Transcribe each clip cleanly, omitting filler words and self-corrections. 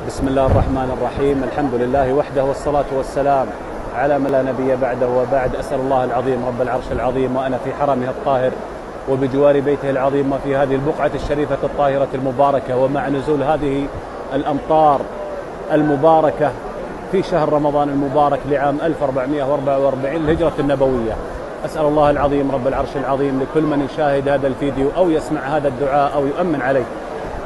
بسم الله الرحمن الرحيم. الحمد لله وحده والصلاة والسلام على من لا نبي بعده، وبعد. أسأل الله العظيم رب العرش العظيم وأنا في حرمه الطاهر وبجوار بيته العظيم وفي هذه البقعة الشريفة الطاهرة المباركة، ومع نزول هذه الأمطار المباركة في شهر رمضان المبارك لعام 1444 الهجرة النبوية، أسأل الله العظيم رب العرش العظيم لكل من يشاهد هذا الفيديو أو يسمع هذا الدعاء أو يؤمن عليه،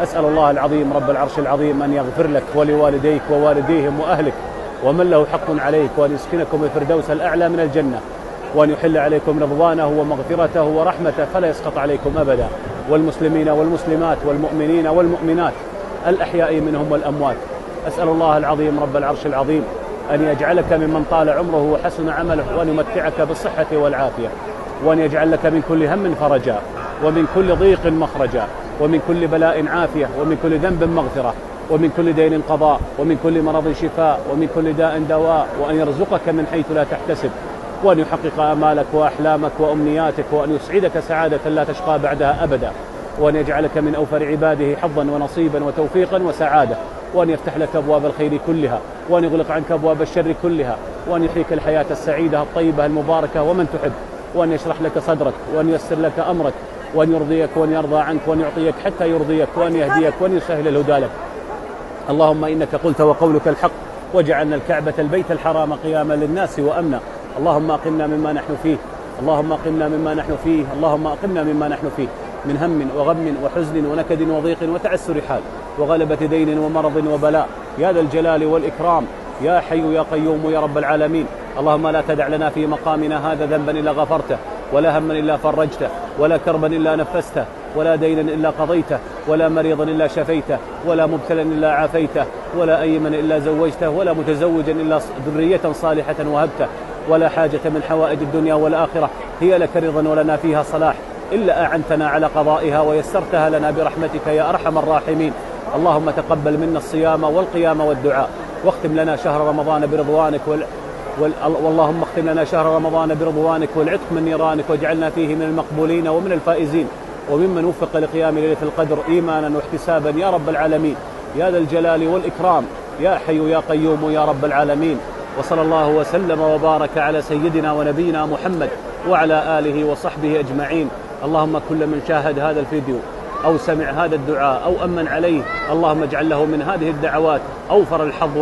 أسأل الله العظيم رب العرش العظيم أن يغفر لك ولوالديك ووالديهم وأهلك ومن له حق عليك، وأن يسكنكم الفردوس الأعلى من الجنة، وأن يحل عليكم رضوانه ومغفرته ورحمته فلا يسقط عليكم أبدا، والمسلمين والمسلمات والمؤمنين والمؤمنات الأحياء منهم والأموات. أسأل الله العظيم رب العرش العظيم أن يجعلك ممن طال عمره وحسن عمله، وأن يمتعك بالصحة والعافية، وأن يجعل لك من كل هم فرجا، ومن كل ضيق مخرجا، ومن كل بلاء عافية، ومن كل ذنب مغفرة، ومن كل دين قضاء، ومن كل مرض شفاء، ومن كل داء دواء، وأن يرزقك من حيث لا تحتسب، وأن يحقق آمالك وأحلامك وأمنياتك، وأن يسعدك سعادة لا تشقى بعدها أبدا، وأن يجعلك من أوفر عباده حظا ونصيبا وتوفيقا وسعادة، وأن يفتح لك أبواب الخير كلها، وأن يغلق عنك أبواب الشر كلها، وأن يحييك الحياة السعيدة الطيبة المباركة ومن تحب، وأن يشرح لك صدرك، وأن ييسر لك أمرك، وأن يرضيك وأن يرضى عنك، وأن يعطيك حتى يرضيك، وأن يهديك وأن يسهل الهدى لك. اللهم إنك قلت وقولك الحق، وجعلنا الكعبة البيت الحرام قياما للناس وأمنا. اللهم أقمنا مما نحن فيه، اللهم أقمنا مما نحن فيه، اللهم أقمنا مما نحن فيه من هم وغم وحزن ونكد وضيق وتعسر حال وغلبة دين ومرض وبلاء، يا ذا الجلال والإكرام، يا حي يا قيوم يا رب العالمين. اللهم لا تدع لنا في مقامنا هذا ذنبا إلا غفرته، ولا هما إلا فرجته، ولا كربا إلا نفسته، ولا دينا إلا قضيته، ولا مريضا إلا شفيته، ولا مبتلا إلا عافيته، ولا أيما إلا زوجته، ولا متزوجا إلا ذرية صالحة وهبته، ولا حاجة من حوائج الدنيا والآخرة هي لك رضا ولنا فيها صلاح إلا أعنتنا على قضائها ويسرتها لنا برحمتك يا أرحم الراحمين. اللهم تقبل منا الصيام والقيام والدعاء، واختم لنا شهر رمضان برضوانك واللهم اختم لنا شهر رمضان برضوانك والعتق من نيرانك، واجعلنا فيه من المقبولين ومن الفائزين، وممن وفق لقيام ليلة القدر إيمانا واحتسابا يا رب العالمين، يا ذا الجلال والإكرام، يا حي يا قيوم يا رب العالمين. وصلى الله وسلم وبارك على سيدنا ونبينا محمد وعلى آله وصحبه أجمعين. اللهم كل من شاهد هذا الفيديو أو سمع هذا الدعاء أو أمن عليه، اللهم اجعل له من هذه الدعوات أوفر الحظ